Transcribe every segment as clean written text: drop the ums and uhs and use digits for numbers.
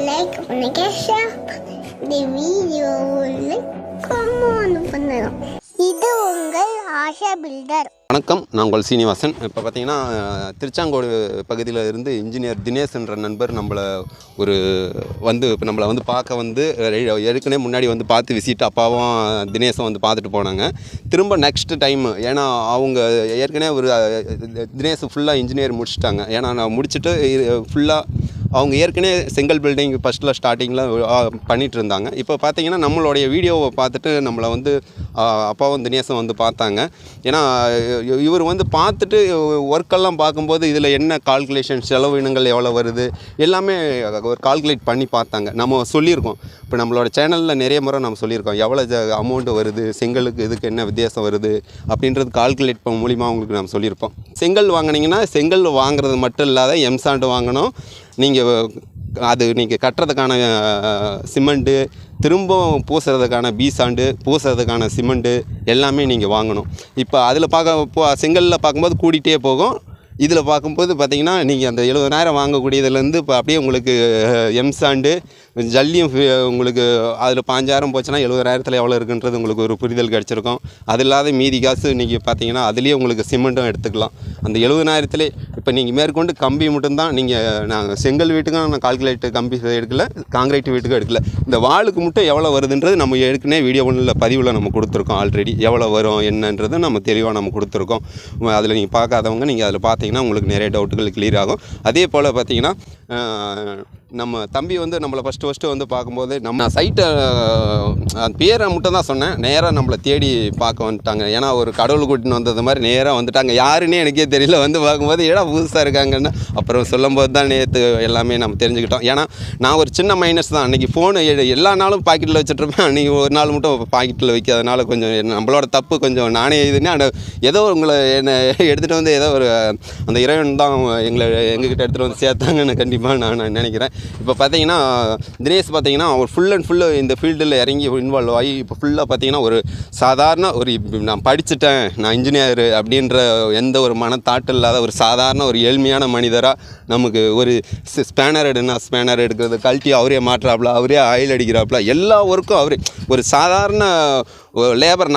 Like பண்ணுங்க, share இந்த வீடியோவில் கமெண்ட் பண்ணுங்க. இது உங்கள் ஆஷா பில்டர். வணக்கம், நான் உங்கள் சீனிவாசன். இப்போ பார்த்தீங்கன்னா திருச்சாங்கோடு பகுதியில் இருந்து இன்ஜினியர் தினேஷ் என்ற நண்பர் இப்போ நம்மளை வந்து பார்க்க ஏற்கனவே முன்னாடி வந்து பார்த்து விசிட் அப்பாவும் தினேஷும் வந்து பார்த்துட்டு போனாங்க. திரும்ப நெக்ஸ்ட் டைம், ஏன்னா அவங்க ஏற்கனவே தினேஷ் ஃபுல்லாக இன்ஜினியர் முடிச்சுட்டாங்க. ஏன்னா நான் முடிச்சுட்டு ஃபுல்லாக அவங்க ஏற்கனவே செங்கல் பில்டிங் ஃபஸ்ட்டில் ஸ்டார்டிங்கில் பண்ணிகிட்டு இருந்தாங்க. இப்போ பார்த்தீங்கன்னா நம்மளுடைய வீடியோவை பார்த்துட்டு நம்மளை வந்து அப்பாவும் தினேஷும் வந்து பார்த்தாங்க. ஏன்னா இவர் வந்து பார்த்துட்டு ஒர்க்கெல்லாம் பார்க்கும்போது இதில் என்ன கால்குலேஷன், செலவினங்கள் எவ்வளோ வருது எல்லாமே ஒரு கால்குலேட் பண்ணி பார்த்தாங்க. நம்ம சொல்லியிருக்கோம், இப்போ நம்மளோட சேனலில் நிறைய முறை நம்ம சொல்லியிருக்கோம் எவ்வளோ அமௌண்ட்டு வருது, செங்கலுக்கு இதுக்கு என்ன வித்தியாசம் வருது அப்படின்றது கால்குலேட் மூலிமா அவங்களுக்கு நம்ம சொல்லியிருப்போம். செங்கல் வாங்கினீங்கன்னா செங்கல் வாங்குறது மட்டும் இல்லாத எம்சாண்டு வாங்கணும். நீங்கள் கட்டுறதுக்கான சிமெண்ட்டு, திரும்பவும் பூசுறதுக்கான பீசாண்டு, பூசுறதுக்கான சிமெண்ட்டு எல்லாமே நீங்கள் வாங்கணும். இப்போ அதில் செங்கலில் பார்க்கும்போது கூட்டிகிட்டே போகும். இதில் பார்க்கும்போது பார்த்திங்கன்னா நீங்கள் அந்த 70,000 வாங்கக்கூடியதுலேருந்து இப்போ அப்படியே உங்களுக்கு எம்சாண்டு ஜல்லியும் உங்களுக்கு அதில் 5,000 போச்சுன்னா 70,000 எவ்வளோ இருக்குன்றது உங்களுக்கு ஒரு புரிதல் கிடச்சிருக்கும். அது இல்லாத மீதி காசு நீங்கள் பார்த்தீங்கன்னா அதுலேயே உங்களுக்கு சிமெண்ட்டும் எடுத்துக்கலாம். அந்த 70,000 இப்போ நீங்கள் மேற்கொண்டு கம்பி மட்டும்தான் நாங்கள் செங்கல் வீட்டுக்கும் நான் கால்குலேட்டு கம்பி எடுக்கல, காங்கிரீட் வீட்டுக்கும் எடுக்கல. இந்த வாளுக்கு மட்டும் எவ்வளோ வருதுன்றது நம்ம ஏற்கனவே வீடியோ பதிவில் நம்ம கொடுத்துருக்கோம். ஆல்ரெடி எவ்வளோ வரும் என்னன்றது நம்ம தெளிவாக நம்ம கொடுத்துருக்கோம். அதில் நீங்கள் பார்க்காதவங்க நீங்கள் அதில் உங்களுக்கு நிறைய டவுட்டுகள் கிளியர் ஆகும். அதே போல் பார்த்தீங்கன்னா நம்ம தம்பி வந்து நம்மளை ஃபஸ்ட்டு வந்து பார்க்கும்போது நம்ம சைட்டை பேரை மட்டும் தான் சொன்னேன். நேராக நம்மளை தேடி பார்க்க வந்துட்டாங்க. ஏன்னா ஒரு கடவுள் கூட்டின்னு வந்தது மாதிரி நேராக வந்துட்டாங்க. யாருன்னே எனக்கே தெரியல. வந்து பார்க்கும்போது ஏடா புதுசாக இருக்காங்கன்னு அப்புறம் சொல்லும்போது தான் நேற்று எல்லாமே நம்ம தெரிஞ்சுக்கிட்டோம். ஏன்னா நான் ஒரு சின்ன மைனஸ் தான். அன்றைக்கி ஃபோனு எல்லா நாளும் பாக்கெட்டில் வச்சுட்ருப்பேன். அன்றைக்கி ஒரு நாள் மட்டும் பாக்கெட்டில் வைக்காதனால கொஞ்சம் நம்மளோட தப்பு கொஞ்சம் நானே இதுன்னு ஏதோ உங்களை என்னை எடுத்துகிட்டு வந்து ஏதோ ஒரு அந்த இறைவன் தான் எங்ககிட்ட எடுத்துகிட்டு வந்து சேர்த்தாங்கன்னு கண்டிப்பாக நான் நினைக்கிறேன். இப்போ பார்த்தீங்கன்னா தினேஷ் பார்த்தீங்கன்னா அவர் ஃபுல் அண்ட் ஃபுல்லு இந்த ஃபீல்டில் இறங்கி இன்வால்வ் ஆகி இப்போ ஃபுல்லாக பார்த்தீங்கன்னா ஒரு சாதாரண நான் படிச்சுட்டேன், நான் இன்ஜினியர் அப்படின்ற எந்த ஒரு மனத்தாட்டு இல்லாத ஒரு சாதாரண ஒரு ஏழ்மையான மனிதராக நமக்கு ஒரு ஸ்பேனர் எடுக்கிறது கழட்டி அவரே மாட்டுறாப்புல, அவரே ஆயில் அடிக்கிறாப்புல, எல்லா ஒர்க்கும் அவரே ஒரு சாதாரண லேபர்.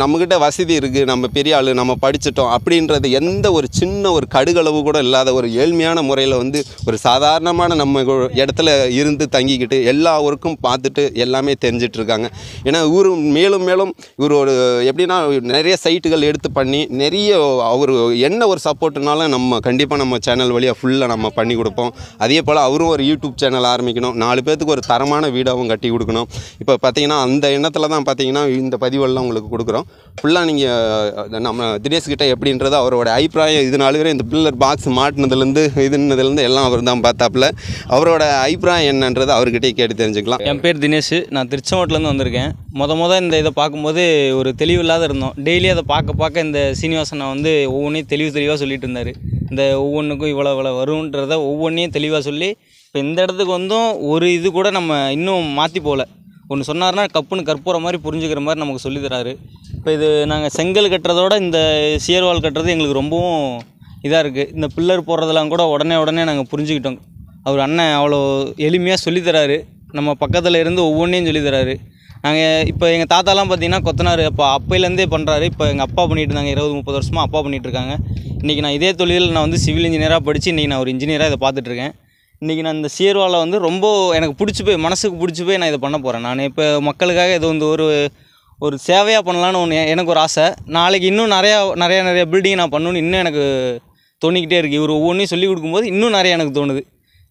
நம்மக்கிட்ட வசதி இருக்குது, நம்ம பெரிய ஆள், நம்ம படிச்சிட்டோம் அப்படின்றது எந்த ஒரு சின்ன ஒரு கடுகளவு கூட இல்லாத ஒரு ஏழ்மையான முறையில் வந்து ஒரு சாதாரணமான நம்ம இடத்துல இருந்து தங்கிக்கிட்டு எல்லா ஒர்க்கும் பார்த்துட்டு எல்லாமே தெரிஞ்சிட்ருக்காங்க. ஏன்னா இவர் மேலும் இவர் எப்படின்னா நிறைய சைட்டுகள் எடுத்து பண்ணி நிறைய அவர் என்ன ஒரு சப்போர்ட்னாலும் நம்ம கண்டிப்பாக நம்ம சேனல் வழியாக ஃபுல்லாக நம்ம பண்ணி கொடுப்போம். அதே போல் அவரும் ஒரு யூடியூப் சேனல் ஆரம்பிக்கணும், 4 பேர்த்துக்கு ஒரு தரமான வீடாகவும் கட்டி கொடுக்கணும். இப்போ பார்த்தீங்கன்னா அந்த எண்ணத்தில் தான் பார்த்தீங்கன்னா இந்த பதிவெல்லாம் உங்களுக்கு கொடுக்குறோம். ஃபுல்லாக நீங்கள் நம்ம தினேஷ்கிட்ட எப்படின்றது அவரோட அபிப்பிராயம். இது 4 பேரும் இந்த பில்லர் பாக்ஸ் மாட்டினதுலேருந்து எல்லாம் அவர் தான் பார்த்தாப்புல. அவரோட அபிப்பிராயம் என்னன்றது அவர்கிட்டே கேட்டு தெரிஞ்சுக்கலாம். என் பேர் தினேஷ், நான் திருச்செங்கோட்டிலேருந்து வந்திருக்கேன். இந்த இதை பார்க்கும்போது ஒரு தெளிவு இல்லாத இருந்தோம். டெய்லி அதை பார்க்க இந்த சீனிவாசனை வந்து ஒவ்வொன்றையும் தெளிவாக சொல்லிட்டு இருந்தார். இந்த ஒவ்வொன்றுக்கும் இவ்வளோ வரும்ன்றத ஒவ்வொன்றையும் தெளிவாக சொல்லி இப்போ இந்த இடத்துக்கு வந்தும் ஒரு இது கூட நம்ம இன்னும் மாற்றி போகல. ஒன்று சொன்னார்னா கப்புன்னு கற்பூர மாதிரி புரிஞ்சுக்கிற மாதிரி நமக்கு சொல்லித்தராரு. இப்போ இது நாங்கள் செங்கல் கட்டுறதோட இந்த சியர்வால் கட்டுறது எங்களுக்கு ரொம்பவும் இதாக இருக்குது. இந்த பில்லர் போடுறதெல்லாம் கூட உடனே நாங்கள் புரிஞ்சுக்கிட்டோம். அவர் அண்ணன் அவ்வளோ எளிமையாக சொல்லித்தராரு. நம்ம பக்கத்தில் இருந்து ஒவ்வொன்றையும் சொல்லித்தராரு. நாங்கள் இப்போ எங்கள் தாத்தாலாம் பார்த்திங்கன்னா கொத்தனார் அப்போலேருந்தே பண்ணுறாரு. இப்போ எங்கள் அப்பா பண்ணிகிட்டு இருந்தாங்க, 20-30 வருஷமாக அப்பா பண்ணிகிட்ருக்காங்க. இன்றைக்கி நான் இதே தொழிலில் நான் வந்து சிவில் இன்ஜினியராக படித்து இன்றைக்கி நான் ஒரு இன்ஜினியராக இதை பார்த்துட்ருக்கேன். இன்றைக்கி நான் இந்த சியர்வாலை வந்து ரொம்ப எனக்கு மனசுக்கு பிடிச்சி போய் நான் இதை பண்ண போகிறேன். நான் இப்போ மக்களுக்காக இது வந்து ஒரு சேவையாக பண்ணலான்னு எனக்கு ஒரு ஆசை. நாளைக்கு இன்னும் நிறைய பில்டிங் நான் பண்ணணுன்னு இன்னும் எனக்கு தோணிக்கிட்டே இருக்குது. இவர் ஒவ்வொன்றையும் சொல்லிக் கொடுக்கும்போது இன்னும் நிறையா எனக்கு தோணுது.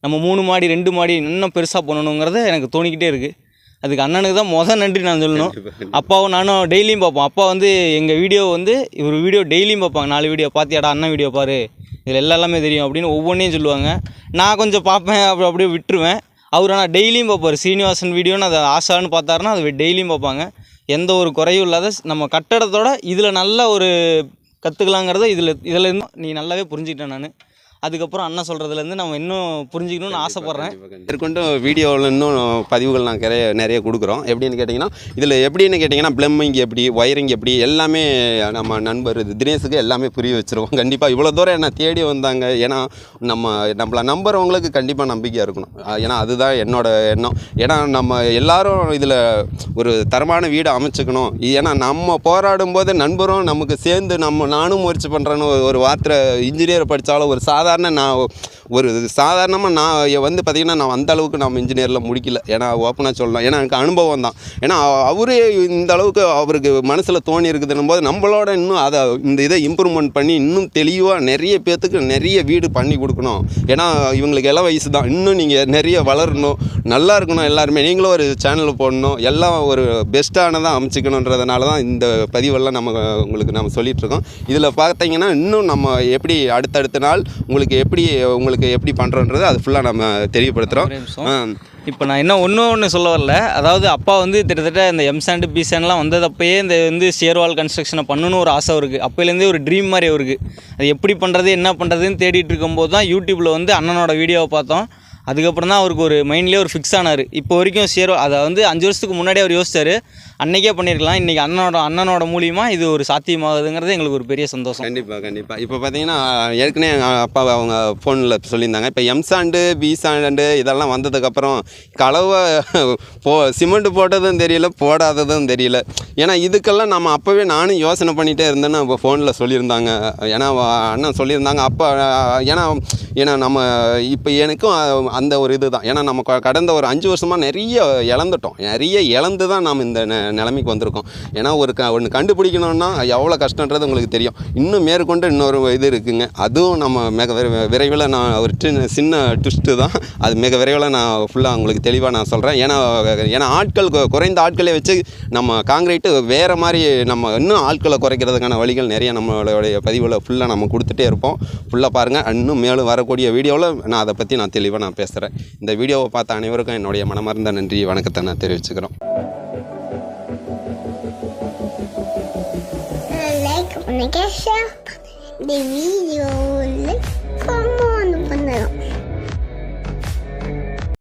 நம்ம 3 மாடி 2 மாடி இன்னும் பெருசாக பண்ணணுங்கிறது எனக்கு தோணிக்கிட்டே இருக்குது. அதுக்கு அண்ணனுக்கு தான் நன்றி நான் சொல்லணும். அப்பாவும் நானும் டெய்லியும் பார்ப்போம். அப்பா வந்து எங்கள் வீடியோ வந்து இவர் வீடியோ டெய்லியும் பார்ப்பாங்க. 4 வீடியோ பார்த்தியாடா, அண்ணன் வீடியோ பாரு, இதில் எல்லாமே தெரியும் அப்படின்னு ஒவ்வொன்றையும் சொல்லுவாங்க. நான் கொஞ்சம் பார்ப்பேன், அப்படியே விட்டுருவேன். அவர் ஆனால் டெய்லியும் பார்ப்பார். சீனிவாசன் வீடியோன்னு அதை ஆசான்னு பார்த்தாருன்னா அது டெய்லியும் பார்ப்பாங்க. எந்த ஒரு குறையும் இல்லாத நம்ம கட்டடத்தோட இதில் நல்ல ஒரு கற்றுக்கலாங்கிறத இதில் நீ நல்லாவே புரிஞ்சுக்கிட்டேன் நான். அதுக்கப்புறம் அண்ணன் சொல்கிறதுலேருந்து நம்ம இன்னும் புரிஞ்சுக்கணும்னு ஆசைப்பட்றேன். மேற்கொண்டு வீடியோவில் இன்னும் பதிவுகள் நாங்கள் நிறைய கொடுக்குறோம். எப்படின்னு கேட்டிங்கன்னா எப்படின்னு கேட்டிங்கன்னா ப்ளம்பிங் எப்படி, ஒயரிங் எப்படி, எல்லாமே நம்ம நண்பர் தினேஷுக்கு எல்லாமே புரிய வச்சுருவோம். கண்டிப்பாக இவ்வளோ தூரம் என்னை தேடி வந்தாங்க. ஏன்னா நம்மளை நம்புறவங்களுக்கு கண்டிப்பாக நம்பிக்கையாக இருக்கணும். ஏன்னா அதுதான் என்னோட எண்ணம். ஏன்னா நம்ம எல்லாரும் இதில் ஒரு தரமான வீடு அமைச்சுக்கணும். ஏன்னா நம்ம போராடும் போது நண்பரும் நமக்கு சேர்ந்து நானும் முயற்சி பண்ணுறேன்னு ஒரு வார்த்தை இன்ஜினியர் படித்தாலும் ஒரு சாதாரணமாக நான் வந்து பார்த்திங்கன்னா நான் அந்த அளவுக்கு நம்ம இன்ஜினியரில் முடிக்கல. ஏன்னா ஓப்பனாக சொல்லலாம். ஏன்னா எனக்கு அனுபவம் தான். ஏன்னா அவரே இந்த அளவுக்கு அவருக்கு மனசில் தோணி இருக்குதுன்னும் போது நம்மளோட இன்னும் இந்த இதை இம்ப்ரூவ்மெண்ட் பண்ணி இன்னும் தெளிவாக நிறைய பேர்த்துக்கு நிறைய வீடு பண்ணி கொடுக்கணும். ஏன்னா இவங்களுக்கு எல்லாம் வயசு தான். இன்னும் நீங்கள் நிறைய வளரணும், நல்லா இருக்கணும். எல்லாருமே நீங்களும் ஒரு சேனல் போடணும், எல்லாம் ஒரு பெஸ்ட்டானதாக அமைச்சிக்கணுன்றதுனால தான் இந்த பதிவெல்லாம் உங்களுக்கு சொல்லிகிட்ருக்கோம். இதில் பார்த்தீங்கன்னா இன்னும் நம்ம எப்படி அடுத்தடுத்த நாள் உங்களுக்கு எப்படி பண்ணுறோன்றது அது ஃபுல்லாக நம்ம தெரியப்படுத்துகிறோம். இப்போ நான் ஒன்று சொல்ல வரல. அதாவது அப்பா வந்து கிட்டத்தட்ட இந்த எம்சாண்டு பிசாண்ட்லாம் வந்ததப்பயே இந்த ஷேர்வால் கன்ஸ்ட்ரக்ஷனை பண்ணணும்னு ஒரு ஆசை இருக்குது. அப்போலேருந்தே ஒரு ட்ரீம் மாதிரி அவருக்கு. அது எப்படி பண்ணுறது என்ன பண்ணுறதுன்னு தேடிட்டு இருக்கும்போது தான் யூடியூப்பில் வந்து அண்ணனோட வீடியோவை பார்த்தோம். அதுக்கப்புறம் தான் அவருக்கு ஒரு மைண்ட்லேயே ஒரு ஃபிக்ஸ் ஆனார். இப்போ வரைக்கும் அதை வந்து 5 வருஷத்துக்கு முன்னாடியே அவர் யோசிச்சார், அன்றைக்கே பண்ணியிருக்கலாம். இன்றைக்கி அண்ணனோட மூலியமாக இது ஒரு சாத்தியமாகுதுங்கிறது எங்களுக்கு ஒரு பெரிய சந்தோஷம். கண்டிப்பாக. இப்போ பார்த்தீங்கன்னா ஏற்கனவே அப்பா அவங்க ஃபோனில் சொல்லியிருந்தாங்க. இப்போ எம்சாண்டு பிசாண்டு இதெல்லாம் வந்ததுக்கப்புறம் கலவை சிமெண்ட் போட்டதும் தெரியல, போடாததும் தெரியல. ஏன்னா இதுக்கெல்லாம் நம்ம அப்போவே நானும் யோசனை பண்ணிகிட்டே இருந்தேன்னு இப்போ ஃபோனில் சொல்லியிருந்தாங்க. ஏன்னா அண்ணன் சொல்லியிருந்தாங்க அப்போ. ஏன்னா நம்ம இப்போ எனக்கும் அந்த ஒரு இது தான். ஏன்னா நம்ம கடந்த ஒரு 5 வருஷமாக நிறைய இழந்து தான் நாம் இந்த நிலைமைக்கு வந்திருக்கோம். ஏன்னா ஒன்று கண்டுபிடிக்கணும்னா எவ்வளோ கஷ்டன்றது உங்களுக்கு தெரியும். இன்னும் மேற்கொண்டு இன்னொரு இது இருக்குங்க. அதுவும் நம்ம விரைவில் நான் ஒரு சின்ன ட்விஸ்ட்டு தான். அது மிக விரைவில் நான் ஃபுல்லாக உங்களுக்கு தெளிவாக நான் சொல்கிறேன். ஏன்னா ஆட்கள் குறைந்த ஆட்களை வச்சு நம்ம காங்கிரீட்டு வேறு மாதிரி நம்ம இன்னும் ஆட்களை குறைக்கிறதுக்கான வழிகள் நிறைய நம்மளுடைய பதிவில் ஃபுல்லாக நம்ம கொடுத்துட்டே இருப்போம். ஃபுல்லாக பாருங்கள். இன்னும் மேலும் வரக்கூடிய வீடியோவில் நான் அதை பற்றி நான் தெளிவாக பேசுகிறேன். இந்த வீடியோவை பார்த்த அனைவருக்கும் என்னுடைய மனமார்ந்த நன்றி வணக்கத்தை நான் தெரிவிச்சுக்கிறோம். லைக் பண்ணுங்க, ஷேர் பண்ணுங்க. இந்த வீடியோ